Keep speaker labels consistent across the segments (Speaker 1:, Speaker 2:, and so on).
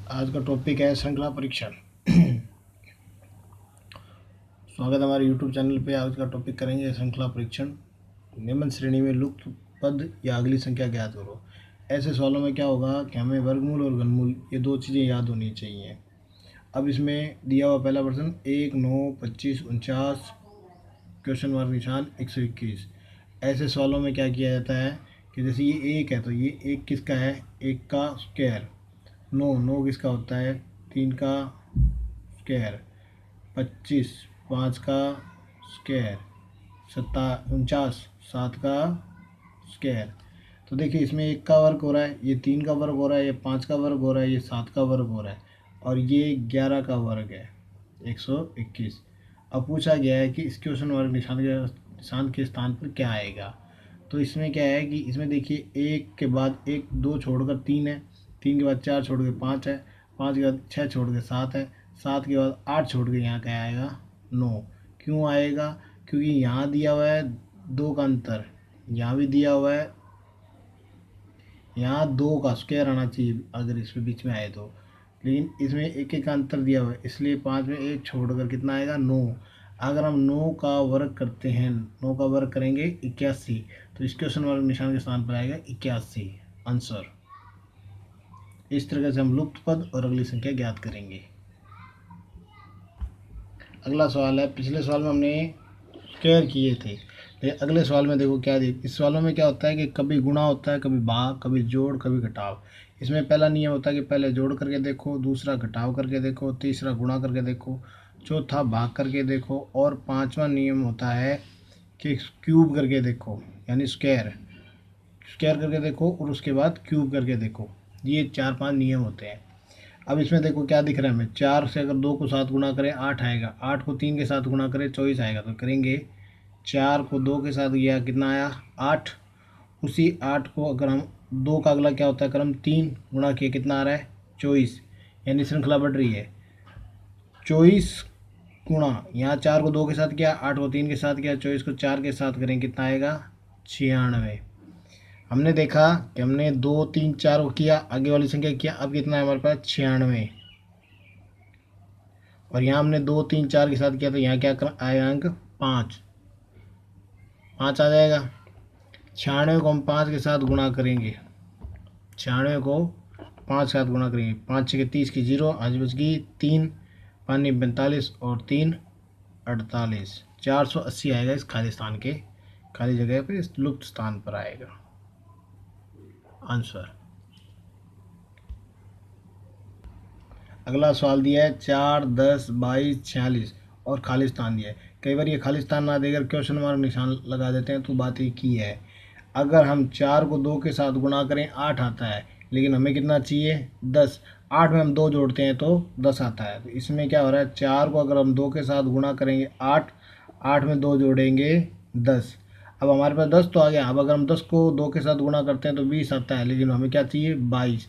Speaker 1: आज का टॉपिक है श्रृंखला परीक्षण। स्वागत है हमारे YouTube चैनल पे। आज का टॉपिक करेंगे श्रृंखला परीक्षण। निम्न श्रेणी में लुप्त पद या अगली संख्या ज्ञात करो। ऐसे सवालों में क्या होगा कि हमें वर्गमूल और घनमूल ये दो चीज़ें याद होनी चाहिए। अब इसमें दिया हुआ पहला प्रश्न 1, 9, 25, 49 क्वेश्चन मार्क निशान 121। ऐसे सवालों में क्या किया जाता है कि जैसे ये एक है तो ये एक किसका है, एक का स्क्वायर। 9 किसका होता है, 3 का स्क्वायर। 25 5 का स्क्वायर। 49 7 का स्क्वायर। तो देखिए इसमें एक का वर्ग हो रहा है, ये 3 का वर्ग हो रहा है, ये 5 का वर्ग हो रहा है, ये 7 का वर्ग हो रहा है और ये 11 का वर्ग है 121। अब पूछा गया है कि इस क्वेश्चन वर्ग निशान के स्थान पर क्या आएगा। तो इसमें क्या है कि इसमें देखिए एक के बाद एक, दो छोड़कर 3 है, 3 के बाद 4 छोड़ के 5 है, 5 के बाद 6 छोड़ के 7 है, 7 के बाद 8 छोड़ के यहाँ क्या आएगा 9। क्यों आएगा, क्योंकि यहाँ दिया हुआ है 2 का अंतर, यहाँ भी दिया हुआ है, यहाँ 2 का स्क्वायर आना चाहिए अगर इसमें बीच में आए तो, लेकिन इसमें एक एक का अंतर दिया हुआ है, इसलिए 5 में 1 छोड़कर कितना आएगा 9। अगर हम 9 का वर्ग करते हैं, 9 का वर्ग करेंगे 81, तो इस क्वेश्चन वर्ग निशान के स्थान पर आएगा 81 आंसर। इस तरह से हम लुप्त पद और अगली संख्या ज्ञात करेंगे। अगला सवाल है, पिछले सवाल में हमने स्क्वायर किए थे, लेकिन अगले सवाल में देखो क्या इस सवालों में क्या होता है कि कभी गुणा होता है, कभी भाग, कभी जोड़, कभी घटाव। इसमें पहला नियम होता है कि पहले जोड़ करके देखो, दूसरा घटाव करके देखो, तीसरा गुणा करके देखो, चौथा भाग करके देखो और पांचवा नियम होता है कि क्यूब करके देखो, यानी स्क्वायर करके देखो और उसके बाद क्यूब करके देखो। ये 4-5 नियम होते हैं। अब इसमें देखो क्या दिख रहा है हमें, 4 से अगर 2 को 7 गुणा करें 8 आएगा, 8 को 3 के साथ गुणा करें 24 आएगा। तो करेंगे 4 को 2 के साथ गया कितना आया 8। उसी 8 को अगर हम 2 का अगला क्या होता है क्रम 3 गुणा किए कितना आ रहा है 24, यानी श्रृंखला बढ़ रही है। 24 गुणा यहाँ 4 को 2 के साथ किया, 8 को 3 के साथ किया, 24 को 4 के साथ करें कितना आएगा 96। हमने देखा कि हमने 2 3 4 को किया, आगे वाली संख्या किया, अब कितना है हमारे पास 96। और यहाँ हमने 2 3 4 के साथ किया तो यहाँ क्या आएगा अंक 5 आ जाएगा। 96 को हम 5 के साथ गुणा करेंगे, 96 को 5 के साथ गुणा करेंगे, 5 6 30 की 0, आज बच गई 3, 5 45 और 3 48, 480 आएगा इस खाली स्थान के, खाली जगह पे इस लुप्त स्थान पर आएगा आंसर। अगला सवाल दिया है 4, 10, 22, 46 और खाली स्थान दिया है। कई बार ये खाली स्थान ना देकर क्वेश्चन मार्क निशान लगा देते हैं, तो बात एक ही है। अगर हम 4 को 2 के साथ गुणा करें 8 आता है, लेकिन हमें कितना चाहिए 10। 8 में हम 2 जोड़ते हैं तो 10 आता है। तो इसमें क्या हो रहा है, 4 को अगर हम 2 के साथ गुणा करेंगे 8, 8 में 2 जोड़ेंगे 10। अब हमारे पास 10 तो आ गया। अब अगर हम 10 को 2 के साथ गुणा करते हैं तो 20 आता है, लेकिन हमें क्या चाहिए 22।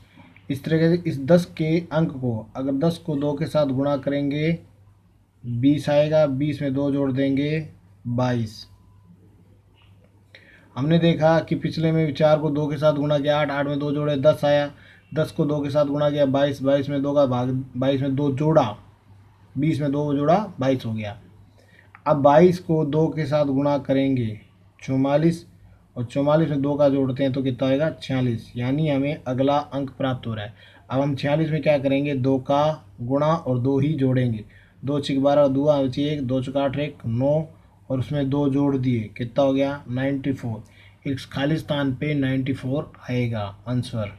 Speaker 1: इस तरह से इस 10 के अंक को अगर 10 को 2 के साथ गुणा करेंगे 20 आएगा, 20 में 2 जोड़ देंगे 22। हमने देखा कि पिछले में 4 को 2 के साथ गुणा किया 8, 8 में 2 जोड़े 10 आया, 10 को 2 के साथ गुणा किया 22, 22 में 2 का भाग, 22 में 2 जोड़ा, 20 में 2 जोड़ा 22 हो गया। अब 22 को 2 के साथ गुणा करेंगे 44 और 44 में 2 का जोड़ते हैं तो कितना आएगा 46, यानी हमें अगला अंक प्राप्त हो रहा है। अब हम 46 में क्या करेंगे 2 का गुणा और 2 ही जोड़ेंगे, 2 6 12 2 1, 2 4 8 1 9 और उसमें 2 जोड़ दिए कितना हो गया 94। इस खाली स्थान पे 94 आएगा आंसर।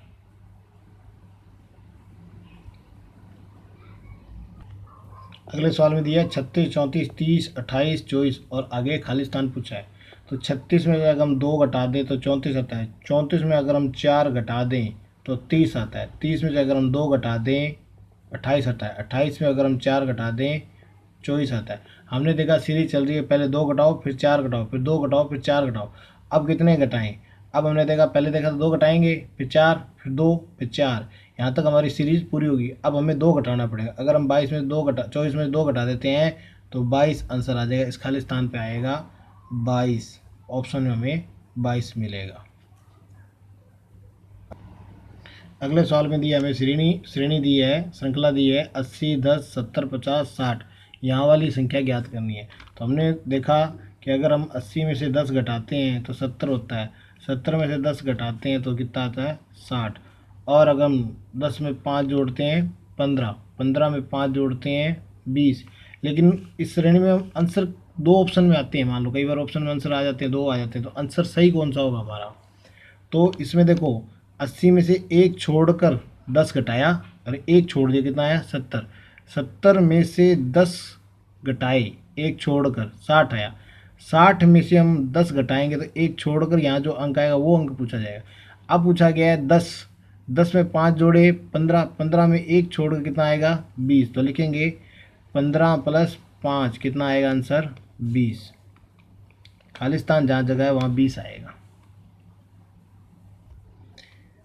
Speaker 1: अगले सवाल में दिया 36, 34, 30, 28, 24 और आगे खाली स्थान पूछा है। तो 36 में अगर हम 2 घटा दें तो 34 आता है, 34 में अगर हम 4 घटा दें तो 30 आता है, 30 में अगर हम 2 घटा दें 28 आता है, 28 में अगर हम 4 घटा दें 24 आता है। हमने देखा सीरीज चल रही है, पहले 2 घटाओ फिर 4 घटाओ फिर 2 घटाओ फिर 4 घटाओ। अब कितने घटाएं, अब हमने देखा पहले देखा तो 2 घटाएंगे फिर 4 फिर 2 फिर 4, यहाँ तक हमारी सीरीज पूरी होगी। अब हमें 2 घटाना पड़ेगा, अगर हम 22 में 2 घटा 24 में 2 घटा देते हैं तो 22 आंसर आ जाएगा। इस खाली स्थान पे आएगा 22, ऑप्शन में हमें 22 मिलेगा। अगले सवाल में दिया हमें श्रेणी श्रेणी दी है, श्रृंखला दी है 80, 10, 70, 50, 60। यहाँ वाली संख्या ज्ञात करनी है। तो हमने देखा कि अगर हम 80 में से 10 घटाते हैं तो 70 होता है, 70 में से 10 घटाते हैं तो कितना आता है 60, और अगर हम 10 में 5 जोड़ते हैं 15, 15 में 5 जोड़ते हैं 20। लेकिन इस श्रेणी में आंसर दो ऑप्शन में आते हैं, मान लो कई बार ऑप्शन में आंसर आ जाते हैं, दो आ जाते हैं, तो आंसर सही कौन सा होगा हमारा। तो इसमें देखो 80 में से एक छोड़कर 10 घटाया और एक छोड़ दिया, कितना आया 70, 70 में से 10 घटाए एक छोड़कर 60 आया, 60 में से हम 10 घटाएंगे तो एक छोड़कर यहाँ जो अंक आएगा वो अंक पूछा जाएगा। अब पूछा गया है 10, 10 में 5 जोड़े 15, 15 में एक छोड़कर कितना आएगा 20, तो लिखेंगे 15 + 5 कितना आएगा आंसर 20। खालिस्तान जहाँ जगह है वहाँ 20 आएगा।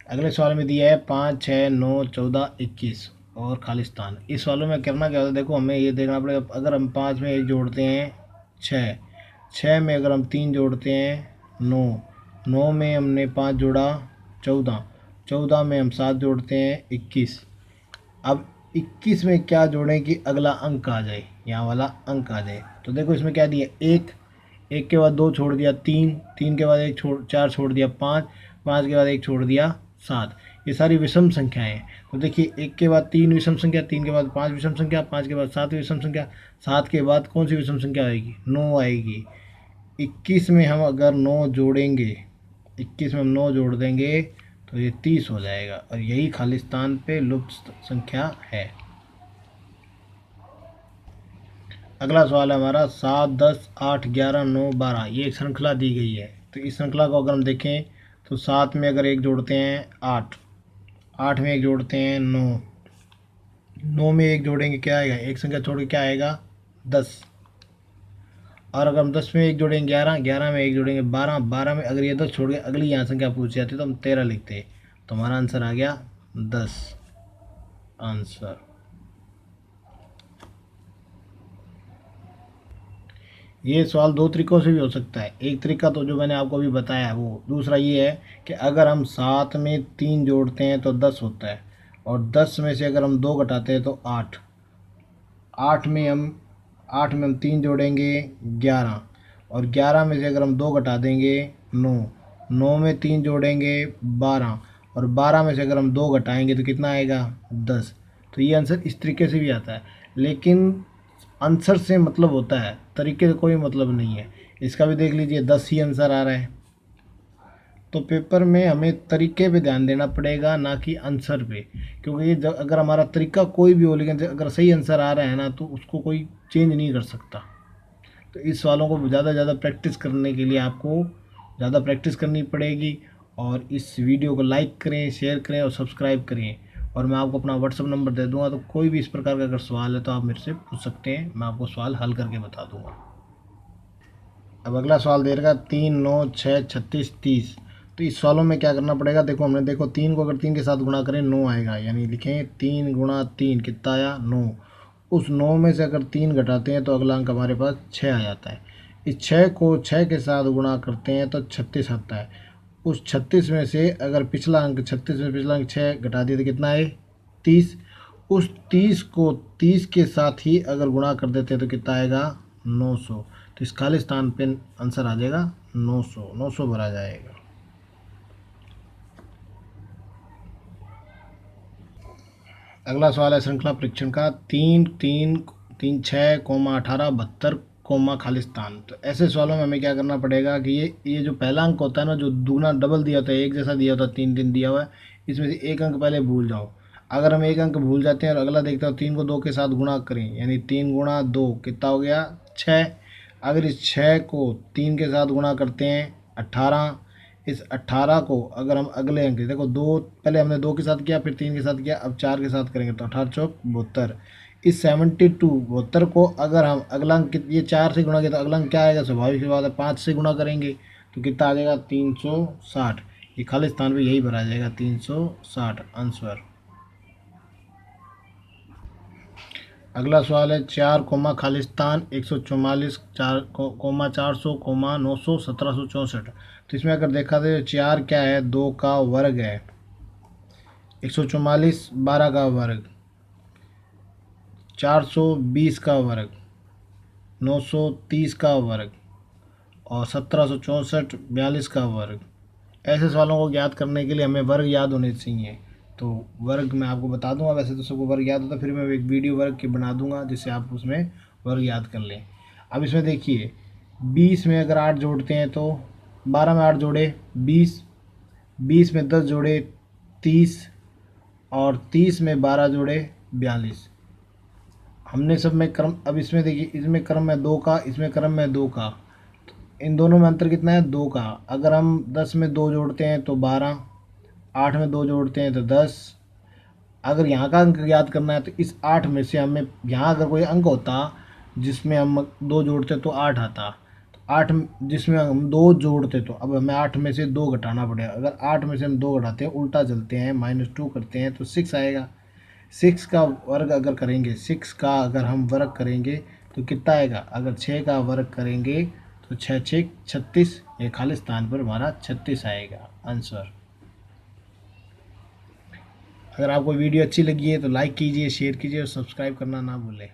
Speaker 1: अगले सवाल में दिया है 5, 6, 9, 14, 21 और खालिस्तान। इस सवालों में करना क्या होता है, देखो हमें ये देखना पड़ेगा, अगर हम 5 में 1 जोड़ते हैं 6, 6 में अगर हम 3 जोड़ते हैं 9, 9 में हमने 5 जोड़ा 14, 14 में हम 7 जोड़ते हैं 21। अब 21 में क्या जोड़ें कि अगला अंक आ जाए, यहाँ वाला अंक आ जाए। तो देखो इसमें क्या दिया, 1, 1 के बाद 2 छोड़ दिया 3, 3 के बाद 1 4 छोड़ दिया 5, 5 के बाद 1 छोड़ दिया 7। ये सारी विषम संख्याएं हैं। तो देखिए 1 के बाद 3 विषम संख्या, 3 के बाद 5 विषम संख्या, 5 के बाद 7 विषम संख्या, 7 के बाद कौन सी विषम संख्या आएगी 9 आएगी। 21 में हम अगर 9 जोड़ेंगे, 21 में हम 9 जोड़ देंगे तो ये 30 हो जाएगा, और यही खालिस्तान पे लुप्त संख्या है। अगला सवाल है हमारा 7, 10, 8, 11, 9, 12। ये एक श्रृंखला दी गई है। तो इस श्रृंखला को अगर हम देखें तो 7 में अगर 1 जोड़ते हैं 8, 8 में 1 जोड़ते हैं 9, 9 में 1 जोड़ेंगे क्या आएगा, एक संख्या छोड़ के क्या आएगा 10, और अगर हम 10 में 1 जोड़ेंगे 11, 11 में 1 जोड़ेंगे 12, 12 में अगर ये 10 छोड़ के अगली यहाँ संख्या पूछ जाती तो हम 13 लिखते, तो हमारा आंसर आ गया 10 आंसर। ये सवाल दो तरीक़ों से भी हो सकता है। एक तरीका तो जो मैंने आपको अभी बताया है वो, दूसरा ये है कि अगर हम 7 में 3 जोड़ते हैं तो 10 होता है, और 10 में से अगर हम 2 घटाते हैं तो 8, 8 में हम 3 जोड़ेंगे 11, और 11 में से अगर हम 2 घटा देंगे 9, 9 में 3 जोड़ेंगे 12, और 12 में से अगर हम 2 घटाएंगे तो कितना आएगा 10। तो ये आंसर इस तरीके से भी आता है, लेकिन आंसर से मतलब होता है, तरीके से कोई मतलब नहीं है। इसका भी देख लीजिए 10 ही आंसर आ रहा है। तो पेपर में हमें तरीके पे ध्यान देना पड़ेगा, ना कि आंसर पे, क्योंकि ये अगर हमारा तरीका कोई भी हो लेकिन अगर सही आंसर आ रहा है ना तो उसको कोई चेंज नहीं कर सकता। तो इस सवालों को ज़्यादा से ज़्यादा प्रैक्टिस करने के लिए आपको ज़्यादा प्रैक्टिस करनी पड़ेगी। और इस वीडियो को लाइक करें, शेयर करें और सब्सक्राइब करें। और मैं आपको अपना व्हाट्सअप नंबर दे दूंगा, तो कोई भी इस प्रकार का अगर सवाल है तो आप मेरे से पूछ सकते हैं, मैं आपको सवाल हल करके बता दूंगा। अब अगला सवाल दे रखा 3, 9, 6, 36, 30। तो इस सवालों में क्या करना पड़ेगा, देखो हमने देखो 3 को अगर 3 के साथ गुणा करें 9 आएगा, यानी लिखें 3 × 3 कितना आया 9। उस 9 में से अगर 3 घटाते हैं तो अगला अंक हमारे पास 6 आ जाता है। इस 6 को 6 के साथ गुणा करते हैं तो 36 आता है। उस 36 में से अगर पिछला अंक 36 में पिछला अंक 6 घटा दिए तो कितना है 30। उस 30 को 30 के साथ ही अगर गुणा कर देते हैं तो कितना आएगा 900। तो इस खालिस्तान पे आंसर आ जाएगा 900, 900 भरा जाएगा। अगला सवाल है श्रृंखला परीक्षण का 3, 3, 3, 6, 18, 72, खालिस्तान। तो ऐसे सवालों में हमें क्या करना पड़ेगा कि ये जो पहला अंक होता है ना, जो दूना डबल दिया होता है, एक जैसा दिया होता है, 3 3 दिया हुआ है, इसमें से एक अंक पहले भूल जाओ। अगर हम एक अंक भूल जाते हैं और अगला देखते हो 3 को 2 के साथ गुणा करें, यानी 3 × 2 कितना हो गया 6। अगर इस 6 को 3 के साथ गुणा करते हैं 18। इस 18 को अगर हम अगले अंक देखो 2, पहले हमने 2 के साथ किया, फिर 3 के साथ किया, अब 4 के साथ करेंगे तो 18 चौक 72। इस 72 को अगर हम अगला अंक ये 4 से गुणा किया तो अगला अंक क्या आएगा, स्वाभाविक सी बात है 5 से गुणा करेंगे तो कितना आ जाएगा 360। ये खालिस्तान पे यही भरा जाएगा 360 आंसर। अगला सवाल है 4, खालिस्तान 144, 400, 900, 1764। तो इसमें अगर देखा तो 4 क्या है 2 का वर्ग है, 144 12 का वर्ग, 420 का वर्ग, 930 का वर्ग और 1764 42 का वर्ग। ऐसे सवालों को ज्ञात करने के लिए हमें वर्ग याद होने चाहिए। तो वर्ग मैं आपको बता दूंगा, वैसे तो सबको वर्ग याद होता है, फिर मैं एक वीडियो वर्ग की बना दूंगा जिससे आप उसमें वर्ग याद कर लें। अब इसमें देखिए 20 में अगर 8 जोड़ते हैं तो 12 में 8 जोड़े 20, 20 में 10 जोड़े 30 और 30 में 12 जोड़े 42। हमने सब में क्रम, अब इसमें देखिए इसमें क्रम है 2 का, इसमें क्रम है 2 का, इन दोनों में अंतर कितना है 2 का। अगर हम 10 में 2 जोड़ते हैं तो 12, 8 में 2 जोड़ते हैं तो 10। अगर यहाँ का अंक याद करना है तो इस 8 में से हमें, यहाँ अगर कोई अंक होता जिसमें हम 2 जोड़ते तो 8 आता, तो 8 जिसमें हम 2 जोड़ते तो अब हमें 8 में से 2 घटाना पड़ेगा। अगर 8 में से हम 2 घटाते हैं, उल्टा चलते हैं, -2 करते हैं तो 6 आएगा। 6 का वर्ग अगर करेंगे, 6 का अगर हम वर्ग करेंगे तो कितना आएगा। अगर 6 का वर्ग करेंगे तो 6 6 36, ये खाली स्थान पर हमारा 36 आएगा आंसर। अगर आपको वीडियो अच्छी लगी है तो लाइक कीजिए, शेयर कीजिए और सब्सक्राइब करना ना भूलें।